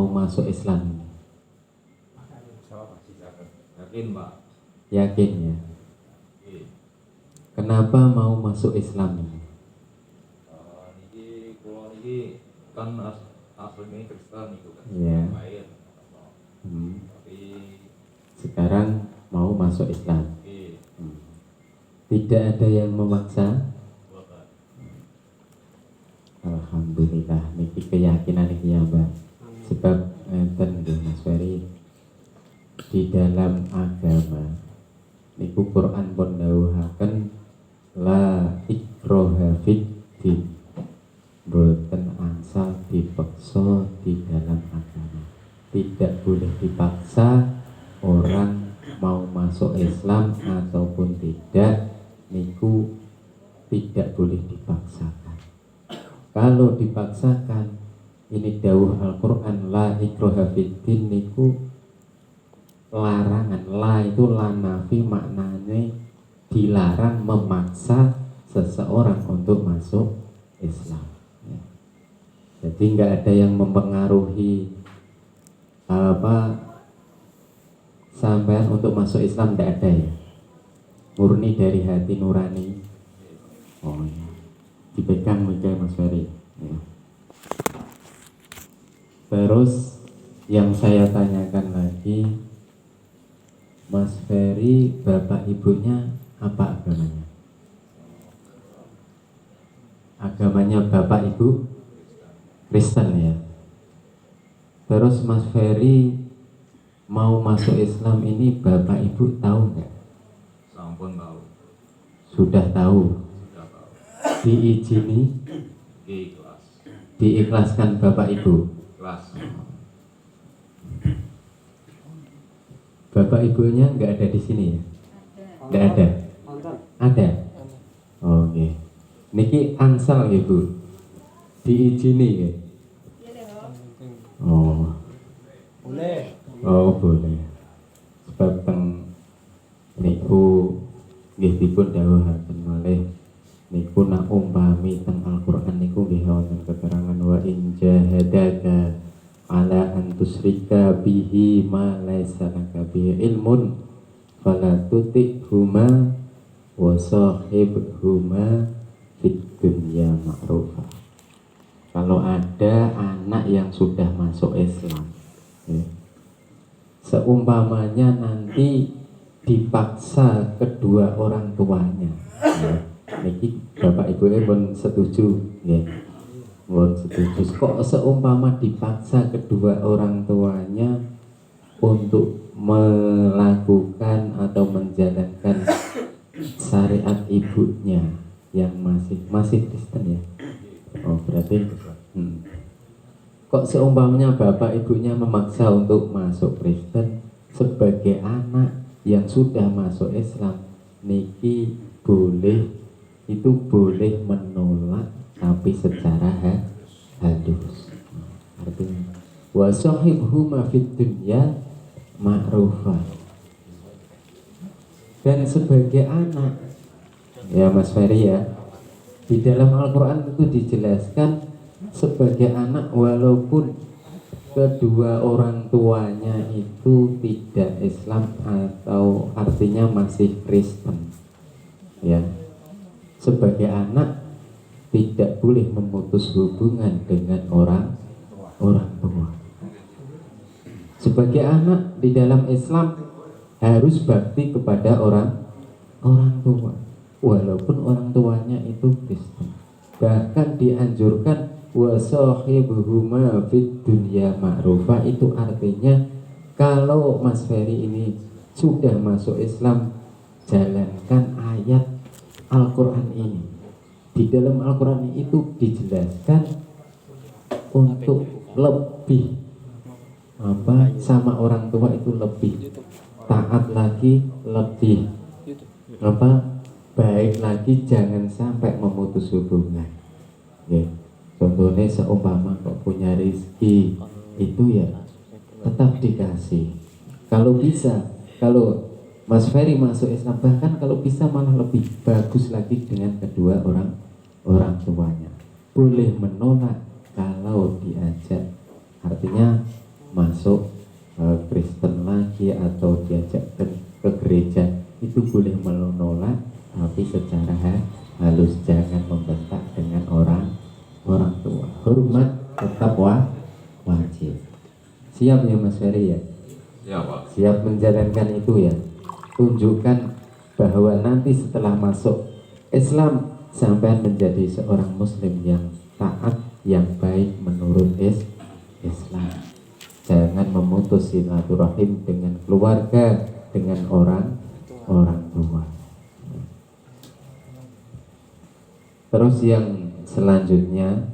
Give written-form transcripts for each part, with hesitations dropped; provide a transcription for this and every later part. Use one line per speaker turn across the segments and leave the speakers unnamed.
mau masuk Islam?
Yakin Pak?
Yakin ya. Kenapa mau masuk Islam?
Niki kula niki kan aslinya Kristen itu kan.
Iya.
Lain. Tapi
Sekarang mau masuk Islam.
niki
Tidak ada yang memaksa.
bukan.
Alhamdulillah, niki keyakinan iki ya Mbak. Sebab ngeten nggih Mas Ferry, di dalam agama niku Quran pun dawuhaken la ikraha fid din. Boten angsal dipaksa di dalam agama. Tidak boleh dipaksa orang mau masuk Islam ataupun tidak, niku tidak boleh dipaksakan. Kalau dipaksakan, ini dawuh Al-Quran la ikraha fid din niku larangan. La itu la nafi, maknanya dilarang memaksa seseorang untuk masuk Islam ya. Jadi nggak ada yang mempengaruhi sampean untuk masuk Islam, nggak ada ya, murni dari hati nurani. Oh ya, dipegang Mas Ferry ya. Terus yang saya tanyakan lagi, Mas Ferry, bapak ibunya apa agamanya? Agamanya bapak ibu Kristen ya. Terus Mas Ferry mau masuk Islam ini bapak ibu tahu nggak?
Sampun tahu.
Sudah tahu.
Sudah tahu.
Diizini,
Kelas.
diikhlaskan bapak ibu.
Kelas.
Bapak ibunya nggak ada di sini ya? Nggak ada. Ada. Oke. Niki angsal ya Bu. Diizini ya. Oh.
Boleh.
Oh boleh. Sebab teng niku nggih dipun dawuhaken malih niku nak umpami teng Al-Qur'an niku nggih wonten keterangan wa in jahadaka ala an tusyrika bihi ma laisa laka bihi ilmun fala tuti'huma wa sahibhuma fid dunya ma'rufa. Kalau ada anak yang sudah masuk Islam ya, seumpamanya nanti dipaksa kedua orang tuanya ya, niki bapak ibu pun setuju ya, pun setuju. Kok seumpama dipaksa kedua orang tuanya untuk melakukan atau menjalankan syariat ibunya yang masih Kristen ya. Oh berarti kok seumpamanya bapak ibunya memaksa untuk masuk Kristen, sebagai anak yang sudah masuk Islam niki boleh menolak tapi secara halus. Artinya wa sahibhuma fid dunya ma'rufa. Dan sebagai anak ya Mas Ferry ya, di dalam Al-Quran itu dijelaskan sebagai anak walaupun kedua orang tuanya itu tidak Islam atau artinya masih Kristen ya, sebagai anak tidak boleh memutus hubungan dengan orang tua. Sebagai anak di dalam Islam harus bakti kepada orang tua walaupun orang tuanya itu Kristen. Bahkan dianjurkan wasahibuhuma fid dunya ma'rufa. Itu artinya kalau Mas Ferry ini sudah masuk Islam, jalankan ayat Al-Quran ini. Di dalam Al-Quran itu dijelaskan untuk lebih sama orang tua itu lebih taat lagi, lebih baik lagi, jangan sampai memutus hubungan ya. Contohnya seumpama kok punya rezeki itu ya tetap dikasih. Kalau bisa, kalau Mas Ferry masuk Islam, bahkan kalau bisa malah lebih bagus lagi dengan kedua orang tuanya. Boleh menolak kalau diajak, artinya masuk Kristen lagi atau diajak ke gereja, itu boleh menolak, tapi secara halus, jangan membentak dengan orang tua. Hormat tetap wajib. Siap ya Mas Ferry ya?
Ya Pak.
Siap menjalankan itu ya. Tunjukkan bahwa nanti setelah masuk Islam sampai menjadi seorang muslim yang taat, yang baik menurut Islam. Jangan memutus silaturahim dengan keluarga, dengan orang tua. Terus yang selanjutnya,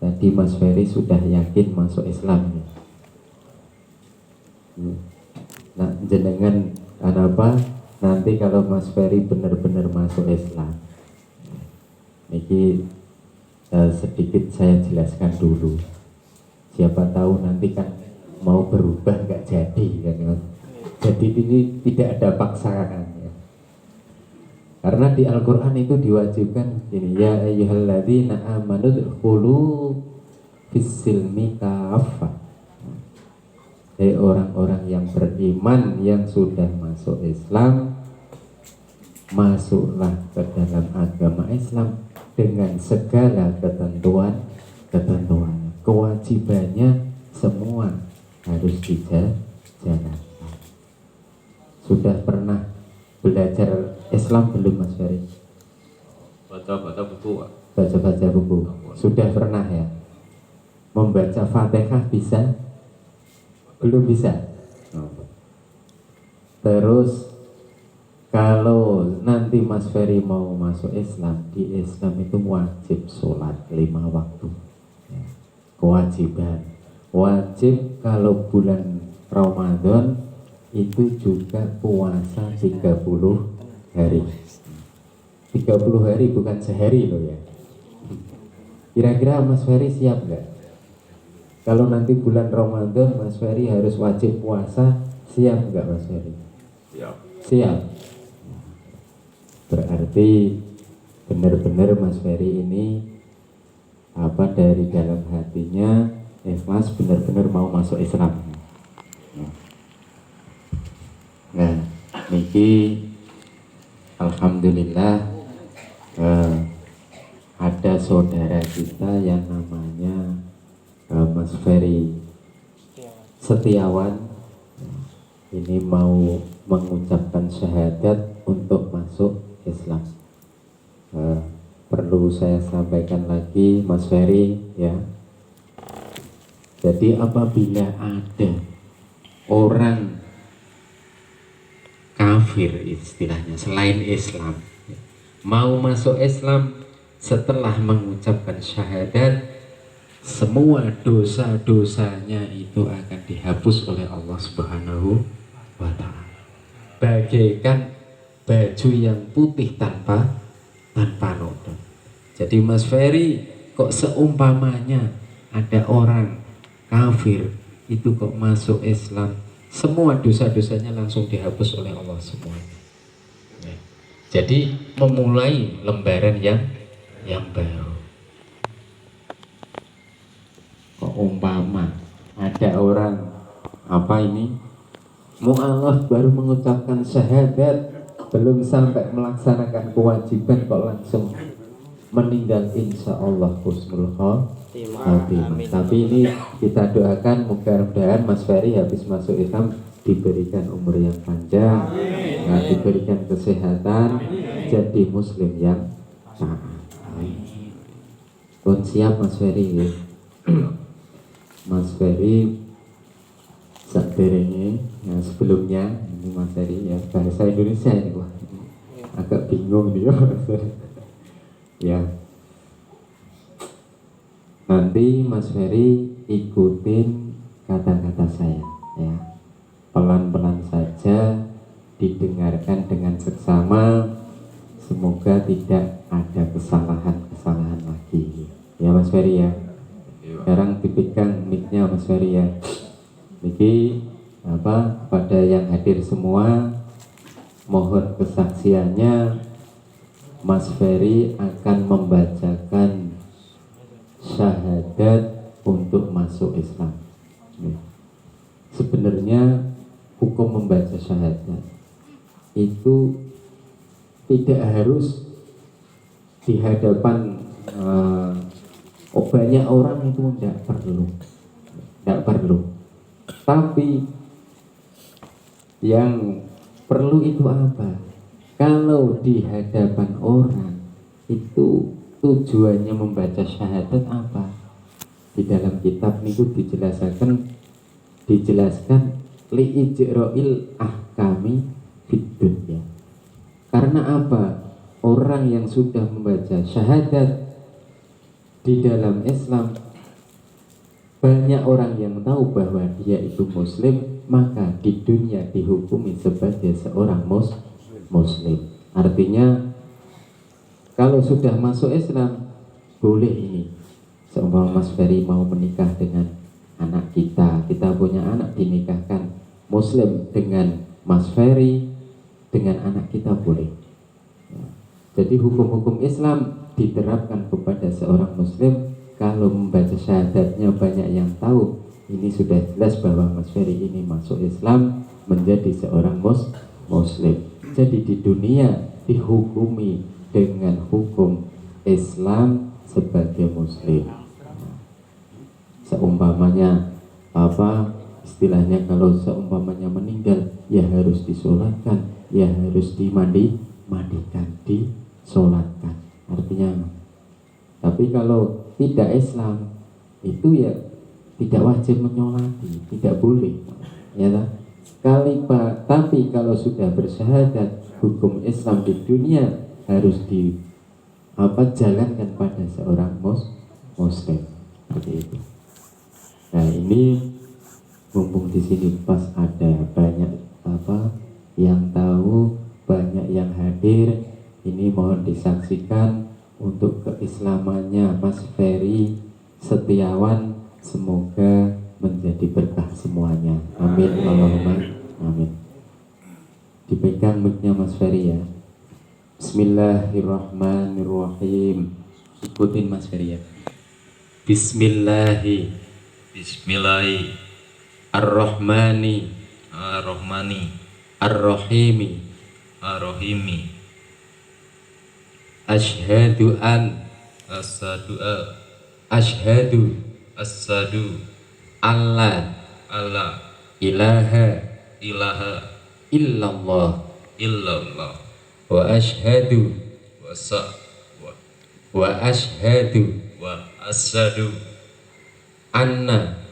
tadi Mas Ferry sudah yakin masuk Islam. Nah, jenengan apa? Nanti kalau Mas Ferry benar-benar masuk Islam, ini sedikit saya jelaskan dulu. Siapa tahu nanti kan mau berubah nggak jadi kan? Jadi ini tidak ada paksaan ya. Karena di Al-Quran itu diwajibkan ini, ya ayyuhalladzina amanu dkhulu fis-silmi kaffah. Hei orang-orang yang beriman yang sudah masuk Islam, masuklah ke dalam agama Islam dengan segala ketentuan. Kewajibannya semua harus dijalankan. Sudah pernah belajar Islam belum Mas Ferry?
Baca buku Pak.
Baca buku. Sudah pernah ya? Membaca Fatihah bisa? Belum bisa. Terus kalau nanti Mas Ferry mau masuk Islam, di Islam itu wajib sholat 5 waktu. Kewajiban. Wajib kalau bulan Ramadan itu juga puasa 30 hari. 30 hari bukan sehari loh ya. Kira-kira Mas Ferry siap nggak? Kalau nanti bulan Ramadan Mas Ferry harus wajib puasa, siap nggak Mas Ferry?
Siap.
Siap. Berarti benar-benar Mas Ferry ini apa dari dalam hatinya ikhlas, benar-benar mau masuk Islam. Nah, niki alhamdulillah ada saudara kita yang namanya Mas Ferry Setiawan, ini mau mengucapkan syahadat untuk masuk Islam. Perlu saya sampaikan lagi Mas Ferry ya. Jadi apabila ada orang kafir istilahnya selain Islam mau masuk Islam setelah mengucapkan syahadat, semua dosa-dosanya itu akan dihapus oleh Allah Subhanahu wa ta'ala, bagaikan baju yang putih tanpa noda. Jadi Mas Ferry kok seumpamanya ada orang kafir itu kok masuk Islam, semua dosa-dosanya langsung dihapus oleh Allah semua. Jadi memulai lembaran yang baru. Kok umpama ada orang apa ini mu'alaf baru mengucapkan syahadat, belum sampai melaksanakan kewajiban kok langsung meninggal, insya Allah husnul khotimah. Tapi ini kita doakan mudah-mudahan Mas Ferry habis masuk Islam diberikan umur yang panjang, diberikan kesehatan, jadi muslim yang taat. Pun siap Mas Ferry ya. Mas Ferry saderenge ya, sebelumnya ini Mas Ferry ya bahasa Indonesia ini wah agak bingung dia ya. Nanti Mas Ferry ikutin kata-kata saya ya, pelan-pelan saja, didengarkan dengan seksama, semoga tidak ada kesalahan-kesalahan lagi ya Mas Ferry ya. Sekarang dipegang mic-nya Mas Ferry ya. Niki apa pada yang hadir semua mohon kesaksiannya, Mas Ferry akan membacakan syahadat untuk masuk Islam. Sebenarnya hukum membaca syahadat itu tidak harus di hadapan banyak orang, itu tidak perlu. Tapi yang perlu itu apa? Kalau di hadapan orang itu tujuannya membaca syahadat apa? Di dalam kitab itu dijelaskan li'ijra'il ahkami fid dunya. Karena apa? Orang yang sudah membaca syahadat di dalam Islam, banyak orang yang tahu bahwa dia itu muslim, maka di dunia dihukumi sebagai seorang muslim. Artinya kalau sudah masuk Islam, boleh ini. Seumpama Mas Ferry mau menikah dengan anak kita punya anak, dinikahkan muslim dengan Mas Ferry, dengan anak kita boleh. Jadi hukum-hukum Islam diterapkan kepada seorang muslim. Kalau membaca syahadatnya banyak yang tahu, ini sudah jelas bahwa Mas Ferry ini masuk Islam, menjadi seorang muslim. Jadi di dunia dihukumi dengan hukum Islam sebagai muslim. Seumpamanya istilahnya, kalau seumpamanya meninggal, ya harus disolatkan, ya harus dimandikan, disolatkan. Artinya, tapi kalau tidak Islam itu ya tidak wajib menyolati, tidak boleh, ya tak? Tapi kalau sudah bersyahadat, hukum Islam di dunia harus jalankan pada seorang muslim, seperti itu. Nah, ini mumpung di sini pas ada banyak yang tahu, banyak yang hadir, ini mohon disaksikan untuk keislamannya Mas Ferry Setiawan, semoga menjadi berkah semuanya. Amin, Allahumma amin. Dipegang mic-nya Mas Ferry ya. Bismillahirrahmanirrahim. Ikutin Mas Ferry ya. Bismillahirrahmanirrahim. Ar-Rahimi. Ashhadu alla ilaha illallah wa ashhadu anna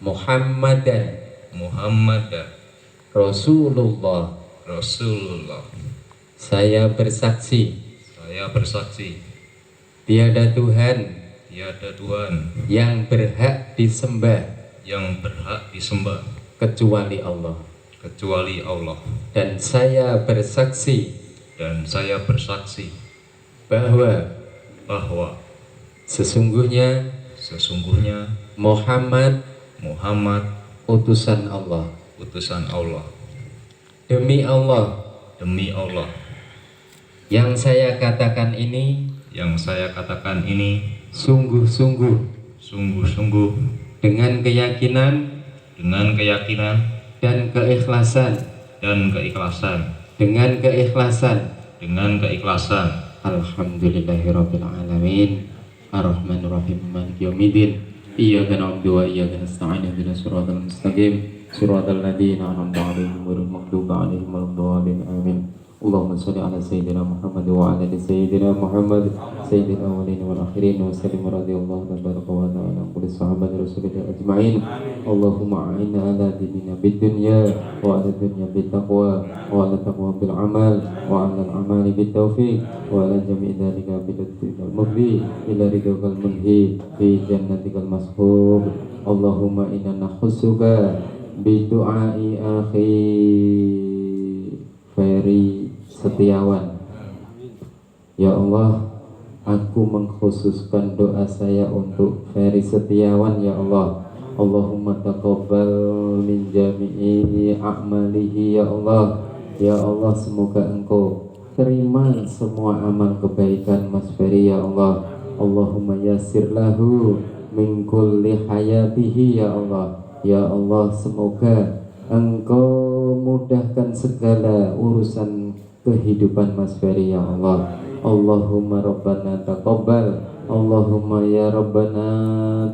Muhammadan Rasulullah. Saya bersaksi tiada Tuhan yang berhak disembah kecuali Allah. Dan saya bersaksi bahwa sesungguhnya Muhammad utusan Allah. Demi Allah, yang saya katakan ini sungguh-sungguh dengan keyakinan dan keikhlasan. Alhamdulillahirabbil alamin. Arrahmanirrahim. Maliki yaumiddin. Iyyaka na'budu wa iyyaka nasta'in. Ihdinas siratal mustaqim. Siratal ladzina an'amta 'alaihim ghairil maghdubi 'alaihim waladdallin. Amin. Allahumma shalli ala sayyidina Muhammad wa ala ali sayyidina Muhammad sayyidil awwalin wal akhirin wa sallim radhiyallahu tabaraka wa ta'ala an kulli sahabati rasulillah ajma'in. Allahumma a'inna ala dinina bid dunya wa ala dunya bit taqwa wa ala taqwa bil amal wa ala al amali bit taufiq wa ala jami'i dzalika bil mufdi ila ridhal munhi fi jannatikal mashhub. Allahumma inna nakhussuka bi du'ai akhi Ferry Setiawan. Ya Allah, aku mengkhususkan doa saya untuk Ferry Setiawan, ya Allah. Allahumma taqabbal min jami'i a'malihi, ya Allah. Ya Allah, semoga Engkau terima semua amal kebaikan Mas Ferry, ya Allah. Allahumma yassir lahu min kulli hayatihi ya Allah. Ya Allah, semoga Engkau mudahkan segala urusan kehidupan Mas Ferry ya Allah. Allahumma rabbana taqabbal, Allahumma ya rabbana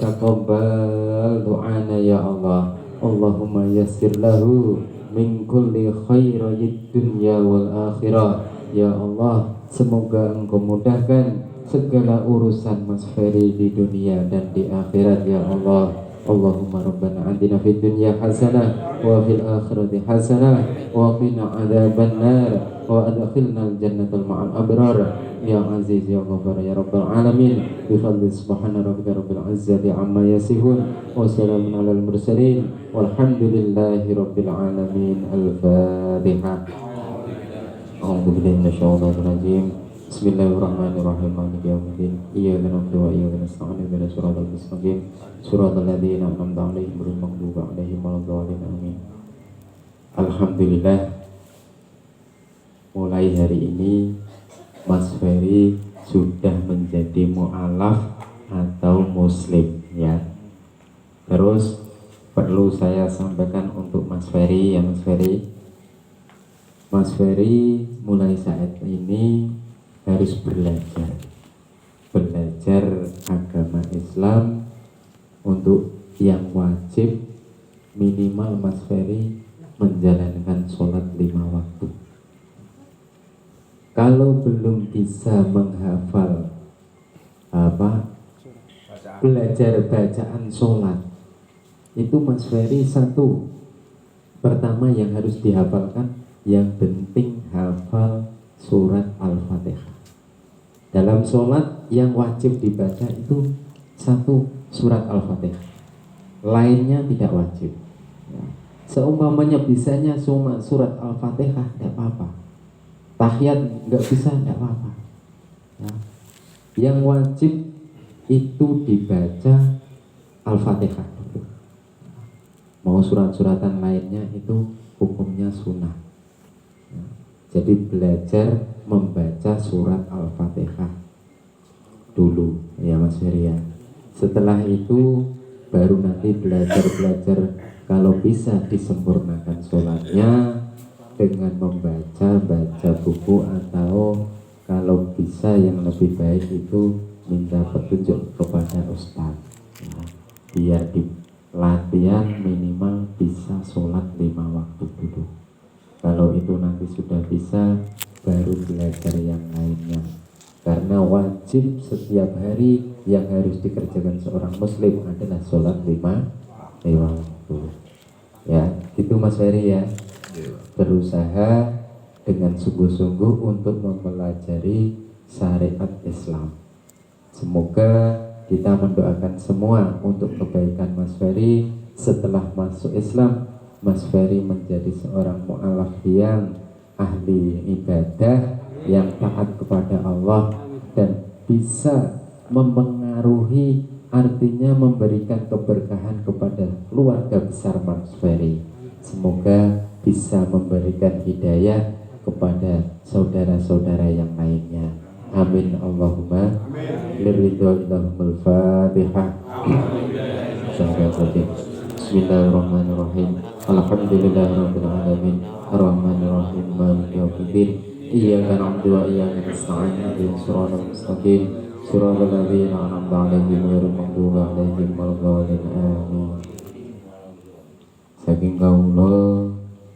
taqabbal du'ana ya Allah. Allahumma yassir lahu min kulli khairayid dunya wal akhirah. Ya Allah, semoga Engkau mudahkan segala urusan Mas Ferry di dunia dan di akhirat ya Allah. Allahumma rabbana atina fid dunya hasanah wa fil akhirati hasanah wa qina adzaban nar wa adkhilna al-jannata ma'al abrar ya aziz ya ghafar ya rabbal alamin bi fadli subhana rabbika rabbil izzati amma yasifun wa salamun alal mursalin walhamdulillahi rabbil alamin. Al-Fatihah. A'udzu billahi minasyaitonir rajim. Bismillahirrahmanirrahim. Maliki yaumiddin. Iyyaka na'budu wa iyyaka nasta'in. Ihdinas siratal mustaqim. Siratal ladzina an'amta 'alaihim ghairil maghdubi 'alaihim waladdallin. Amin. Alhamdulillah, mulai hari ini Mas Ferry sudah menjadi mu'alaf atau muslim ya. Terus perlu saya sampaikan untuk Mas Ferry ya, Mas Ferry. Mas Ferry mulai saat ini harus belajar agama Islam. Untuk yang wajib minimal Mas Ferry menjalankan sholat 5 waktu. Kalau belum bisa menghafal belajar bacaan sholat, itu Mas Ferry satu, pertama yang harus dihafalkan, yang penting hafal surat Al-Fatihah. Dalam sholat yang wajib dibaca itu satu, surat Al-Fatihah. Lainnya tidak wajib ya. Seumpamanya bisanya cuma surat Al-Fatihah, tidak apa-apa. Tahiyat nggak bisa, tidak apa-apa ya. Yang wajib itu dibaca Al-Fatihah. Mau surat-suratan lainnya itu hukumnya sunnah ya. Jadi belajar membaca surat Al-Fatihah dulu ya Mas Ferry ya. Setelah itu baru nanti belajar kalau bisa disempurnakan sholatnya dengan baca buku, atau kalau bisa yang lebih baik itu minta petunjuk kepada ustaz ya, biar di latihan minimal bisa sholat 5 waktu dulu. Kalau itu nanti sudah bisa, baru belajar yang lainnya. Karena wajib setiap hari yang harus dikerjakan seorang muslim adalah sholat 5 waktu ya. Gitu Mas Ferry ya. Berusaha dengan sungguh-sungguh untuk mempelajari syariat Islam. Semoga kita mendoakan semua untuk kebaikan Mas Ferry. Setelah masuk Islam, Mas Ferry menjadi seorang mu'alaf yang ahli ibadah, yang taat kepada Allah, dan bisa mempengaruhi, artinya memberikan keberkahan kepada keluarga besar Mas Ferry. Semoga bisa memberikan hidayah kepada saudara-saudara yang lainnya. Amin Allahumma. Liridhillahumul Fatihah. Bismillahirrahmanirrahim. Alhamdulillahirabbil alamin. Arrahmanir rahim. Maliki yaumiddin. Iyyaka na'budu wa iyyaka nasta'in. Ihdinas siratal mustaqim. Siratal ladzina an'amta 'alaihim ghairil maghdubi 'alaihim waladdallin. Amin. Saking kawula